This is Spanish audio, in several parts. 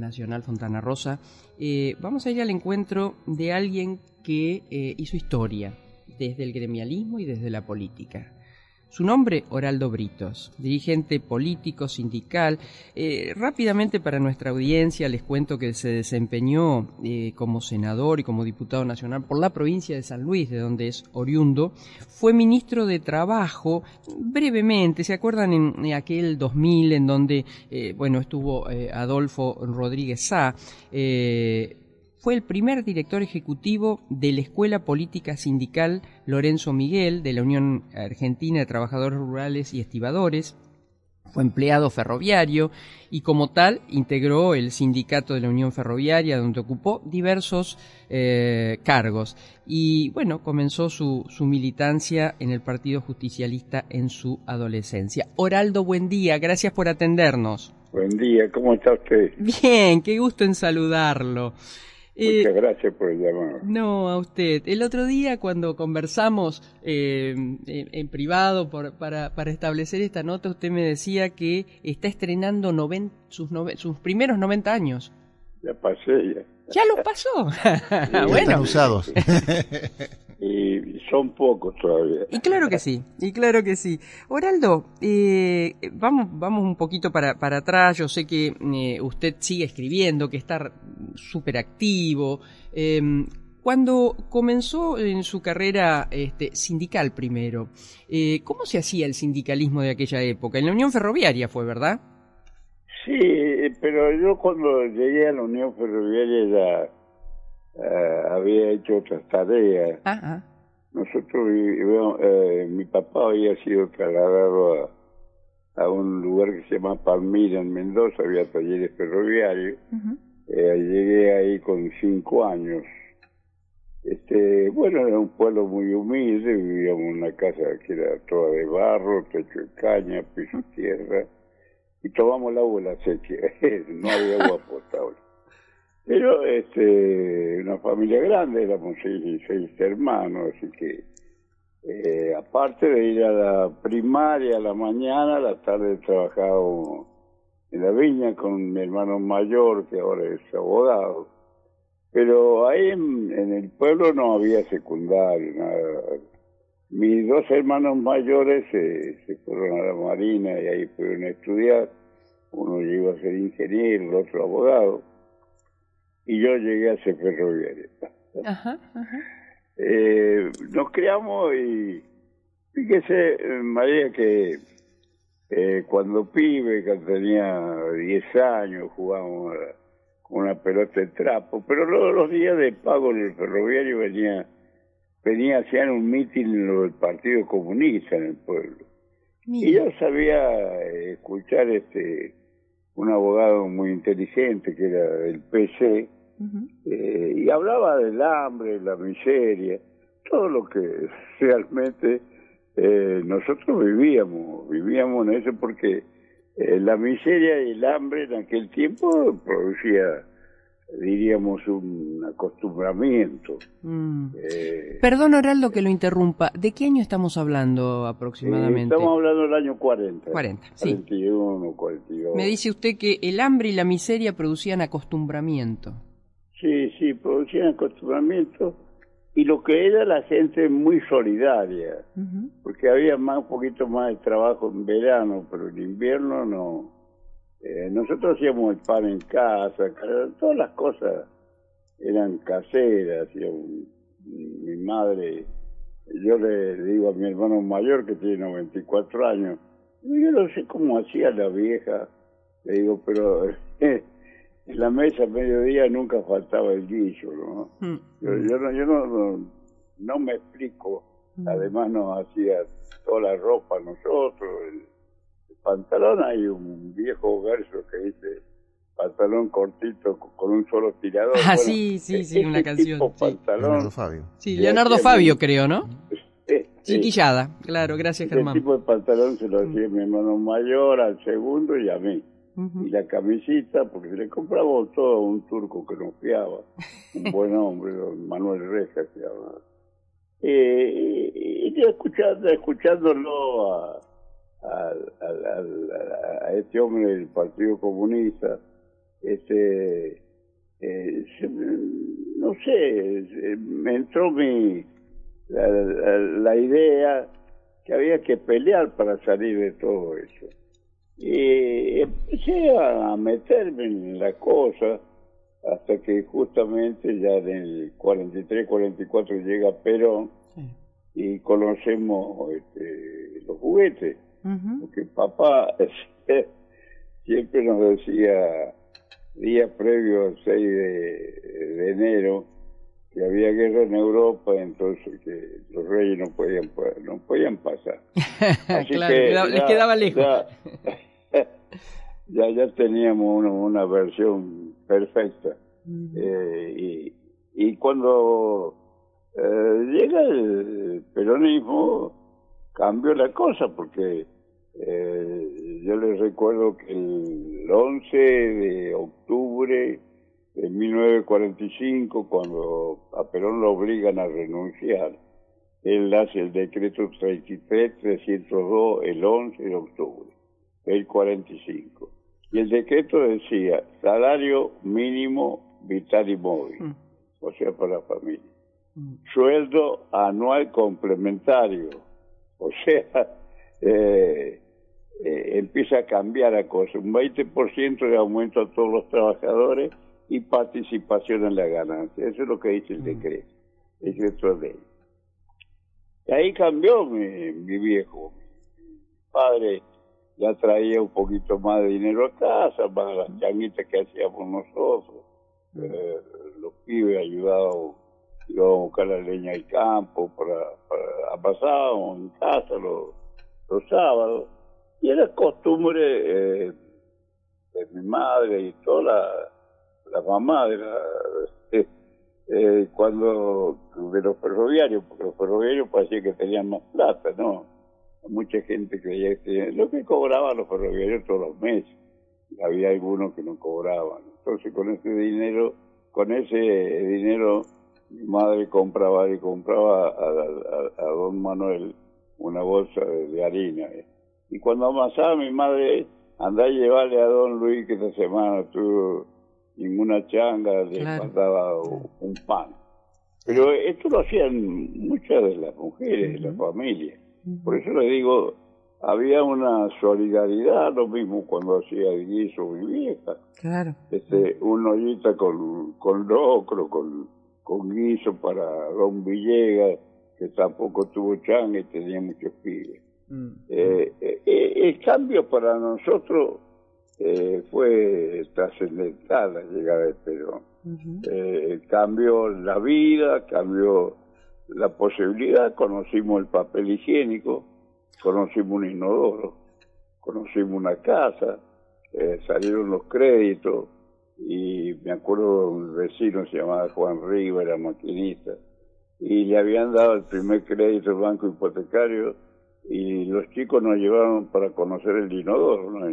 Nacional Fontana Rosa, vamos a ir al encuentro de alguien que hizo historia desde el gremialismo y desde la política. Su nombre, Oraldo Britos, dirigente político, sindical. Rápidamente para nuestra audiencia les cuento que se desempeñó como senador y como diputado nacional por la provincia de San Luis, de donde es oriundo. Fue ministro de Trabajo, brevemente, ¿se acuerdan en aquel 2000 en donde, estuvo Adolfo Rodríguez Sá? Fue el primer director ejecutivo de la Escuela Política Sindical Lorenzo Miguel, de la Unión Argentina de Trabajadores Rurales y Estibadores. Fue empleado ferroviario y como tal integró el sindicato de la Unión Ferroviaria, donde ocupó diversos cargos. Y bueno, comenzó su militancia en el Partido Justicialista en su adolescencia. Oraldo, buen día, gracias por atendernos. Buen día, ¿cómo está usted? Bien, qué gusto en saludarlo. Muchas gracias por el llamado. No, a usted. El otro día cuando conversamos en privado para establecer esta nota, usted me decía que está estrenando sus primeros 90 años. Ya pasé ya. ¿Ya los pasó? Bueno. Están usados. Y son pocos todavía. Y claro que sí. Oraldo, vamos un poquito para atrás. Yo sé que usted sigue escribiendo, que está súper activo. Cuando comenzó en su carrera sindical primero, ¿cómo se hacía el sindicalismo de aquella época? En la Unión Ferroviaria fue, ¿verdad? Sí, pero yo cuando llegué a la Unión Ferroviaria ya había hecho otras tareas. Ajá. Nosotros mi papá había sido trasladado a un lugar que se llama Palmira, en Mendoza, había talleres ferroviarios. Uh-huh. Llegué ahí con 5 años. Era un pueblo muy humilde, vivíamos en una casa que era toda de barro, techo de caña, piso de tierra, y tomamos el agua de la sequía, no había agua potable. Pero una familia grande, éramos seis hermanos, así que aparte de ir a la primaria a la mañana, a la tarde trabajábamos en la viña con mi hermano mayor, que ahora es abogado. Pero ahí en el pueblo no había secundario, nada. Mis 2 hermanos mayores se fueron a la Marina y ahí fueron a estudiar. Uno llegó a ser ingeniero, el otro abogado. Y yo llegué a ser ferroviario. Ajá, ajá. Nos criamos y fíjese, María, que cuando tenía 10 años, jugábamos con una pelota de trapo, pero los días de pago en el ferroviario hacían un mitin del Partido Comunista en el pueblo. Mira. Y yo sabía escuchar un abogado muy inteligente que era del PC, uh-huh. Y hablaba del hambre, la miseria, todo lo que realmente nosotros vivíamos en eso, porque la miseria y el hambre en aquel tiempo producía, diríamos, un acostumbramiento. Perdón, Oraldo, que lo interrumpa. ¿De qué año estamos hablando aproximadamente? Estamos hablando del año 40. 40, sí. 41, 42. Me dice usted que el hambre y la miseria producían acostumbramiento. Sí, producían acostumbramiento. Y lo que era la gente muy solidaria, uh-huh. Porque había un poquito más de trabajo en verano, pero en invierno no. Nosotros hacíamos el pan en casa, todas las cosas eran caseras. Mi madre, yo le digo a mi hermano mayor que tiene 94 años, yo no sé cómo hacía la vieja, le digo, pero en la mesa a mediodía nunca faltaba el guiso, ¿no? Yo no me explico. Además nos hacía toda la ropa nosotros, el pantalón. Hay un viejo verso que dice pantalón cortito con un solo tirador. Ah, bueno, sí, una canción. Pantalón, Leonardo Fabio. Sí, Leonardo Fabio, creo, ¿no? Chiquillada, claro, gracias, Germán. Ese tipo de pantalón se lo hacía mi hermano mayor, al segundo y a mí. Uh-huh. Y la camisita, porque le compramos todo a un turco que nos fiaba, un buen hombre, don Manuel Reja se llama. Y yo escuchándolo a este hombre del Partido Comunista, no sé, me entró la idea que había que pelear para salir de todo eso. Y empecé a meterme en la cosa hasta que justamente ya en el 43, 44 llega Perón y conocemos los juguetes. Porque papá siempre nos decía, día previo al 6 de enero, que había guerra en Europa, entonces que los reyes no podían pasar. Así claro, que les quedaba lejos. Ya teníamos una versión perfecta. Y cuando llega el peronismo, cambió la cosa, porque yo les recuerdo que el 11 de octubre de 1945, cuando a Perón lo obligan a renunciar, él hace el decreto 33-302 el 11 de octubre del 45. Y el decreto decía salario mínimo vital y móvil, o sea, para la familia. Sueldo anual complementario, o sea, empieza a cambiar la cosa. Un 20% de aumento a todos los trabajadores y participación en la ganancia. Eso es lo que dice el decreto de ley. Y ahí cambió mi viejo. Mi padre ya traía un poquito más de dinero a casa, más las changuitas que hacíamos nosotros. Los pibes ayudaban, íbamos a buscar la leña al campo, pasábamos en casa los sábados. Y era costumbre de mi madre y toda la mamá cuando de los ferroviarios, porque los ferroviarios parecía que tenían más plata, ¿no? Mucha gente creía que lo que cobraban los ferroviarios todos los meses, y había algunos que no cobraban. Entonces con ese dinero mi madre compraba a don Manuel una bolsa de harina. Y cuando amasaba mi madre, andaba a llevarle a don Luis, que esta semana tuvo ninguna changa, le mandaba un pan. Pero esto lo hacían muchas de las mujeres de la familia. Por eso les digo, había una solidaridad, lo mismo cuando hacía el guiso mi vieja. Claro. Una ollita con locro, con guiso para don Villegas, que tampoco tuvo changa y tenía muchos pibes. El cambio para nosotros fue trascendental, la llegada de Perón. Cambió la vida, cambió la posibilidad, conocimos el papel higiénico, conocimos un inodoro, conocimos una casa, salieron los créditos, y me acuerdo de un vecino, se llamaba Juan Riva, era maquinista, y le habían dado el primer crédito al banco hipotecario, y los chicos nos llevaron para conocer el inodoro, ¿no?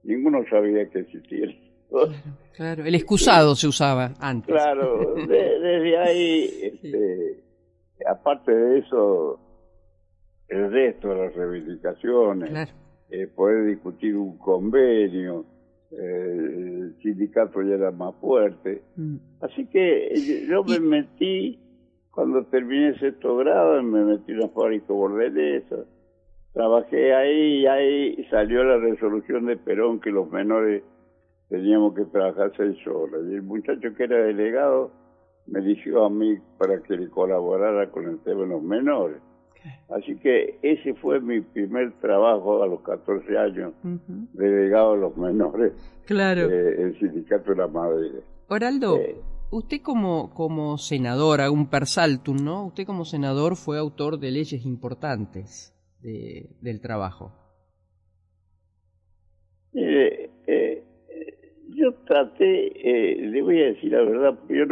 Ninguno sabía que existía el inodoro. Claro, el excusado se usaba antes. Claro, desde ahí, aparte de eso, el resto de las reivindicaciones, poder discutir un convenio, el sindicato ya era más fuerte. Así que yo me metí, cuando terminé el sexto grado, me metí en la fábrica bordelesa, trabajé ahí, y ahí salió la resolución de Perón que los menores teníamos que trabajar 6 horas. Y el muchacho que era delegado me eligió a mí para que le colaborara con el tema de los menores. Así que ese fue mi primer trabajo a los 14 años, delegado a los menores, el sindicato de la madera. Oraldo, usted como senador, un per saltum, ¿no? Usted como senador fue autor de leyes importantes del trabajo. Yo traté, le voy a decir la verdad, yo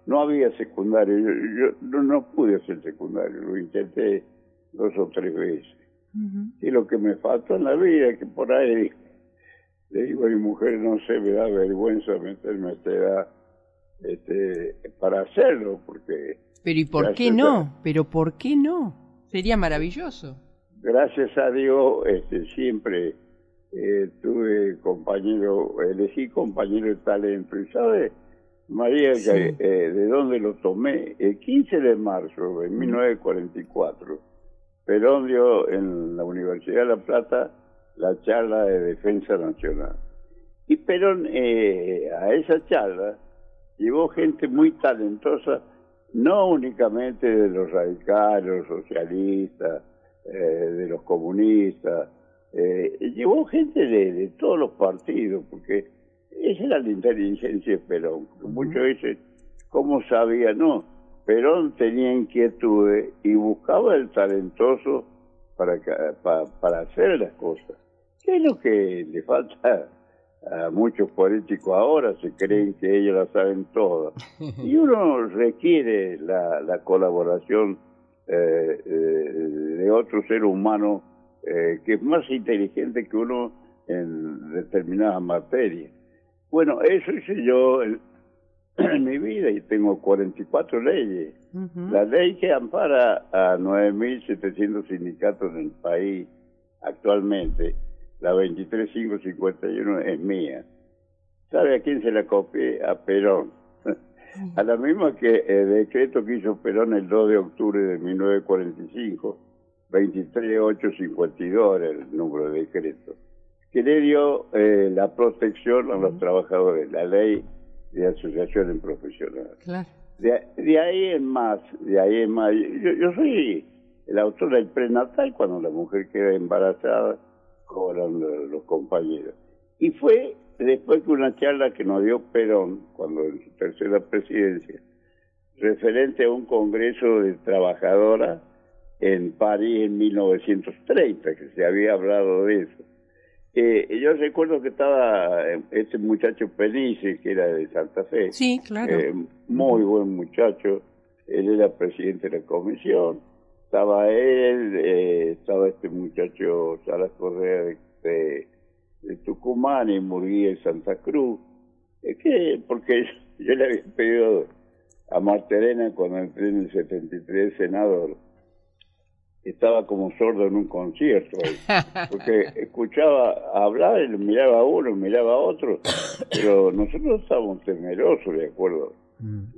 no había secundario, yo no pude hacer secundario, lo intenté 2 o 3 veces. Y lo que me faltó en la vida es que por ahí le digo a mi mujer, no sé, me da vergüenza meterme a esta edad para hacerlo, porque... Pero ¿y por qué no? ¿Pero por qué no? Sería maravilloso. Gracias a Dios siempre tuve elegí compañero de talento. ¿Y sabe, María, sí, de dónde lo tomé? El 15 de marzo de 1944, Perón dio en la Universidad de La Plata la charla de Defensa Nacional. Y Perón a esa charla llevó gente muy talentosa, no únicamente de los radicales, los socialistas, de los comunistas, llevó gente de todos los partidos, porque esa era la inteligencia de Perón. Muchos dicen, ¿cómo sabía? No, Perón tenía inquietudes y buscaba el talentoso para hacer las cosas. ¿Qué es lo que le falta a muchos políticos ahora? Se creen que ellos la saben todas. Y uno requiere la colaboración de otro ser humano que es más inteligente que uno en determinadas materias. Bueno, eso hice yo en mi vida y tengo 44 leyes. La ley que ampara a 9.700 sindicatos en el país actualmente, la 23551, es mía. ¿Sabe a quién se la copié? A Perón. A la misma que el decreto que hizo Perón el 2 de octubre de 1945, 23852 era el número de decreto, que le dio la protección a los trabajadores, la ley de asociaciones profesionales. Claro. De ahí en más, yo soy el autor del prenatal, cuando la mujer queda embarazada, cobran los compañeros. Y fue después que una charla que nos dio Perón, cuando en su tercera presidencia, referente a un congreso de trabajadoras en París en 1930, que se había hablado de eso. Yo recuerdo que estaba este muchacho Penice, que era de Santa Fe. Sí, claro. Muy buen muchacho. Él era presidente de la comisión. Estaba él, estaba este muchacho Salas Correa de Tucumán y Murguía de Santa Cruz. Porque yo le había pedido a Marterena, cuando entré en el 73, senador, estaba como sordo en un concierto ahí, porque escuchaba hablar y miraba a uno, miraba a otro, pero nosotros estábamos temerosos, de acuerdo.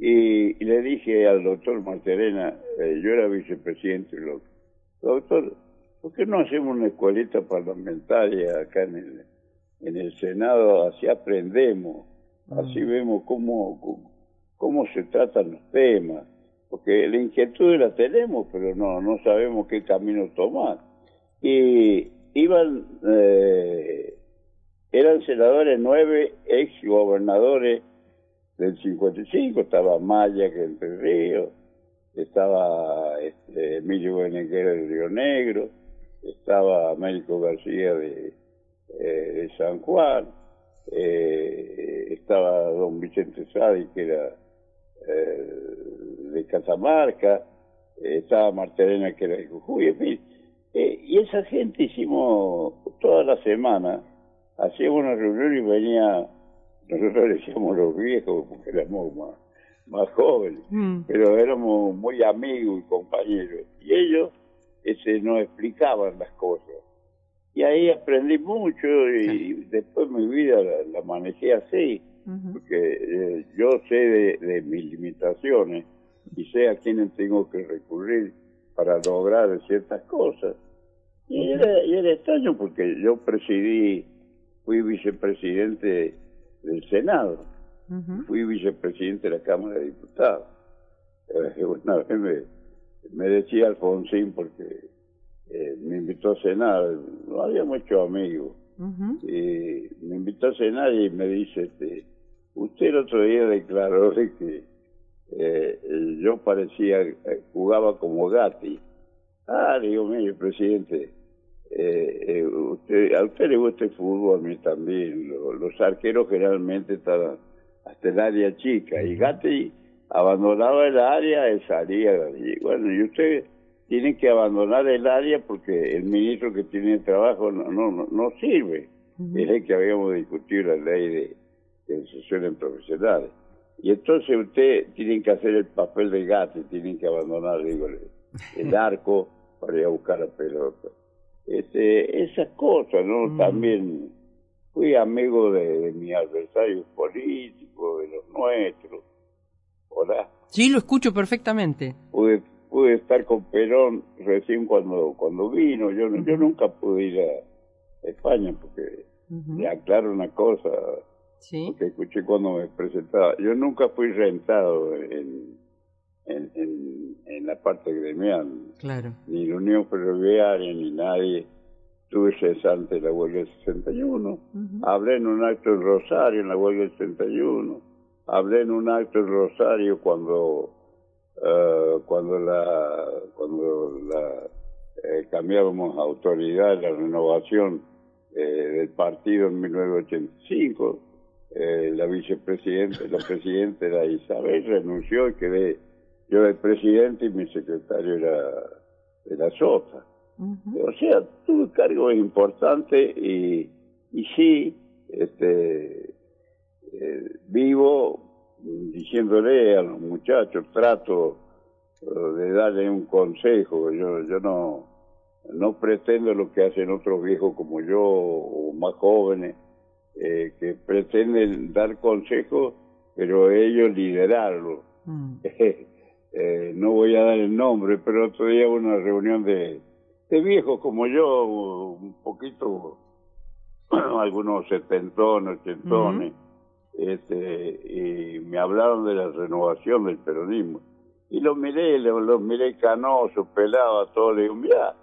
Y le dije al doctor Marterena, yo era vicepresidente, doctor, ¿por qué no hacemos una escuelita parlamentaria acá en el Senado? Así aprendemos, así vemos cómo se tratan los temas. Porque la inquietud la tenemos, pero no sabemos qué camino tomar. Y eran senadores 9 ex gobernadores del 55, estaba Maya, que Entre Ríos, estaba Emilio Beneguera de Río Negro, estaba Américo García de San Juan, estaba don Vicente Sadi, que era de Catamarca, estaba Marterena, que era de Jujuy, en fin. Y esa gente hicimos toda la semana, hacíamos una reunión y venía, nosotros le decíamos los viejos porque éramos más jóvenes, pero éramos muy amigos y compañeros, y ellos nos explicaban las cosas. Y ahí aprendí mucho y después mi vida la manejé así. Porque yo sé de mis limitaciones y sé a quiénes tengo que recurrir para lograr ciertas cosas. Y era extraño porque yo fui vicepresidente del Senado, fui vicepresidente de la Cámara de Diputados. Una vez me decía Alfonsín, porque me invitó a cenar, no había muchos amigos, y me invitó a cenar y me dice, usted el otro día declaró que yo jugaba como Gatti. Le digo, mire, presidente, a usted le gusta el fútbol, a mí también. Los arqueros generalmente estaban hasta el área chica, y Gatti abandonaba el área y salía. Y bueno, y usted tiene que abandonar el área porque el ministro que tiene trabajo no sirve. Es el que habíamos discutido la ley de asociaciones profesionales. Y entonces usted tiene que hacer el papel de Gatti, tienen que abandonar, digo, el arco para ir a buscar la pelota. esas cosas, ¿no? También fui amigo de mis adversarios políticos, de los nuestros. ¿Hola? Sí, lo escucho perfectamente. Pude estar con Perón recién cuando vino. Yo nunca pude ir a España porque le aclaro una cosa, porque escuché cuando me presentaba. Yo nunca fui rentado en la parte gremial. Claro. Ni la Unión Ferroviaria, ni nadie. Estuve cesante en la huelga del 61. Hablé en un acto en Rosario en la huelga del 61. Hablé en un acto en Rosario cuando cambiábamos autoridad, la renovación del partido en 1985. La presidenta era Isabel, renunció y quedé yo de presidente y mi secretario era Sota. O sea, tuve cargos importantes y sí, vivo diciéndole a los muchachos, trato de darle un consejo. Yo no pretendo lo que hacen otros viejos como yo o más jóvenes, que pretenden dar consejos, pero ellos liderarlo. No voy a dar el nombre, pero otro día hubo una reunión de viejos como yo, un poquito, algunos setentones, ochentones, y me hablaron de la renovación del peronismo. Y los miré canosos, pelados, a todos. Le digo, mirá,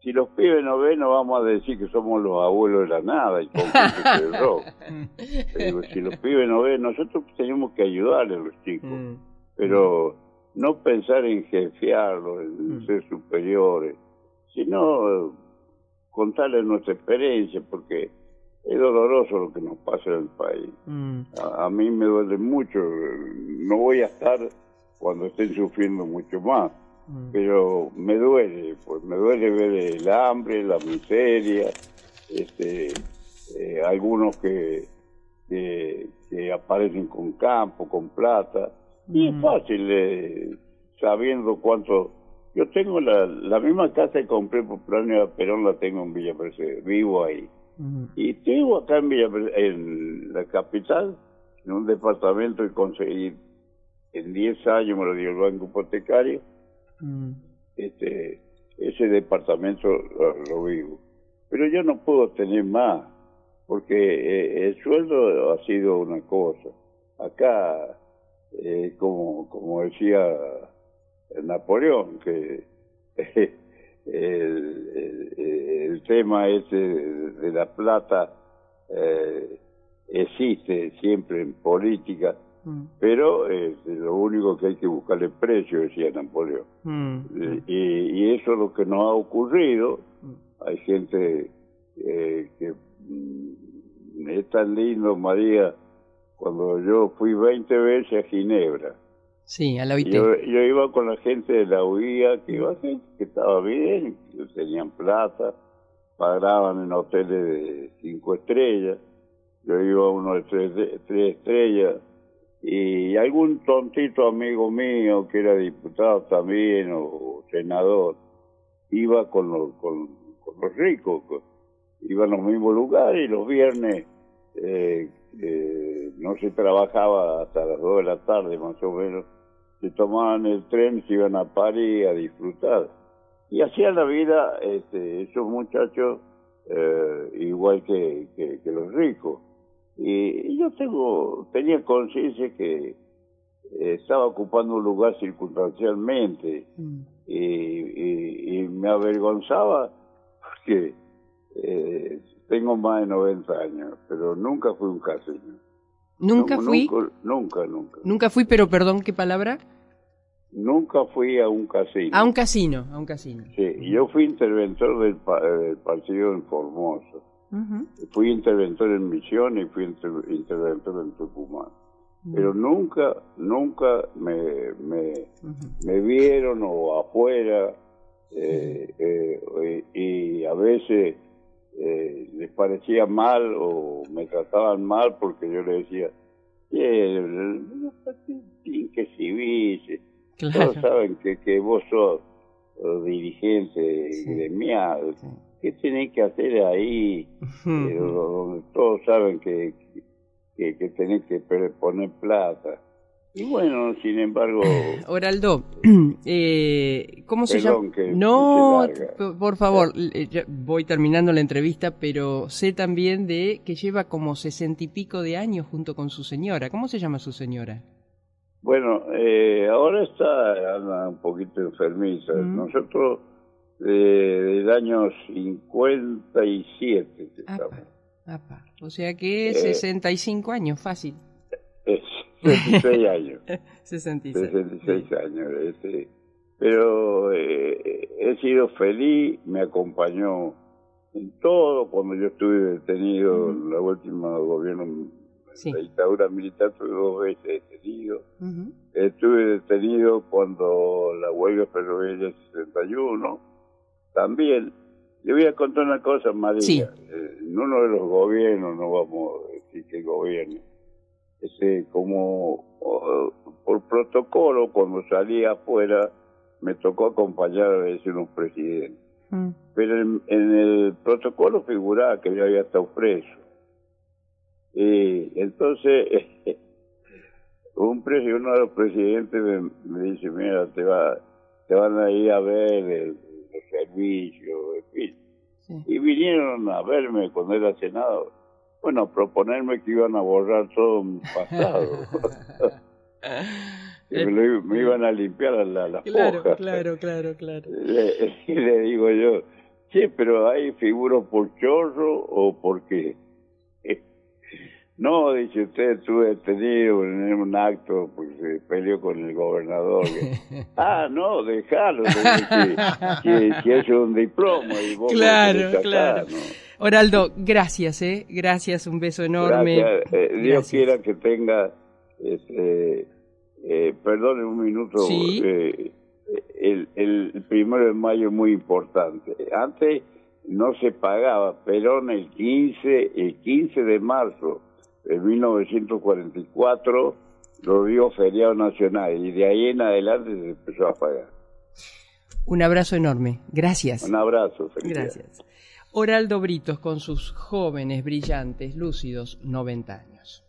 si los pibes no ven, no vamos a decir que somos los abuelos de la nada y con del rock. Le digo, si los pibes no ven, nosotros tenemos que ayudarles a los chicos, pero no pensar en jefearlos, en ser superiores, sino contarles nuestra experiencia, porque es doloroso lo que nos pasa en el país. A mí me duele mucho, no voy a estar cuando estén sufriendo mucho más, pero me duele, pues me duele ver el hambre, la miseria, algunos que aparecen con campo, con plata, y es fácil, sabiendo cuánto. Yo tengo la misma casa que compré por Planeta Perón, la tengo en Villa Mercedes, vivo ahí. Y tengo acá en la capital, en un departamento que conseguí en 10 años, me lo dio el banco hipotecario. Ese departamento lo vivo. Pero yo no puedo tener más, porque el sueldo ha sido una cosa. Acá, como decía Napoleón, que el tema ese de la plata existe siempre en política, pero lo único que hay que buscarle precio, decía Napoleón. Y eso es lo que nos ha ocurrido. Hay gente que es tan lindo, María, cuando yo fui 20 veces a Ginebra. Sí, a la OIT. Yo iba con la gente de la UIA, que iba gente que estaba bien, que tenían plata, pagaban en hoteles de 5 estrellas. Yo iba a uno de 3 estrellas, y algún tontito amigo mío que era diputado también o senador iba con los ricos, iba a los mismos lugares, y los viernes no se trabajaba hasta las 2 de la tarde más o menos, se tomaban el tren, se iban a París a disfrutar y hacían la vida esos muchachos igual que los ricos. Y yo tenía conciencia que estaba ocupando un lugar circunstancialmente, y me avergonzaba porque tengo más de 90 años, pero nunca fui a un casino. ¿Nunca fui? Nunca. Nunca fui, pero perdón, ¿qué palabra? Nunca fui a un casino. A un casino. Sí, y yo fui interventor del partido en Formosa. Fui interventor en Misiones y fui interventor en Tucumán. Pero nunca me vieron o afuera, y a veces les parecía mal o me trataban mal porque yo les decía, que civil, todos saben que vos sos dirigente gremial, ¿qué tenés que hacer ahí? Donde todos saben que tenés que poner plata. Y bueno, sin embargo... Oraldo, ¿cómo se llama? No, por favor, voy terminando la entrevista, pero sé también de que lleva como 60 y pico de años junto con su señora. ¿Cómo se llama su señora? Bueno, ahora anda un poquito enfermiza. Nosotros del año 57 estamos. O sea que 65 años, fácil. 66 años. 66 años. Pero he sido feliz, me acompañó en todo. Cuando yo estuve detenido en la última gobierno, la dictadura militar, estuve 2 veces detenido. Estuve detenido cuando la huelga ferroviaria del 61. También, le voy a contar una cosa, María. Sí. En uno de los gobiernos, no vamos a decir qué gobierno, como por protocolo, cuando salía afuera, me tocó acompañar a veces unos presidentes. Pero en el protocolo figuraba que yo había estado preso. Y entonces, uno de los presidentes me dice, mira, te van a ir a ver los servicios, en fin. Y vinieron a verme cuando era senador. Bueno, a proponerme que iban a borrar todo mi pasado. me iban a limpiar las hojas. Claro. Y le digo yo, che, pero ¿hay figuras por chorro o por qué? No, dice usted, estuve detenido en un acto porque se peleó con el gobernador. No, déjalo, que es un diploma. Y vos claro. ¿No? Oraldo, gracias, gracias, un beso enorme. Gracias. Dios quiera que tenga, perdone un minuto, ¿sí? El 1 de mayo es muy importante. Antes no se pagaba, pero en el 15 de marzo de 1944 lo dio feriado nacional y de ahí en adelante se empezó a pagar. Un abrazo enorme, gracias. Un abrazo, gracias. Oraldo Britos con sus jóvenes, brillantes, lúcidos 90 años.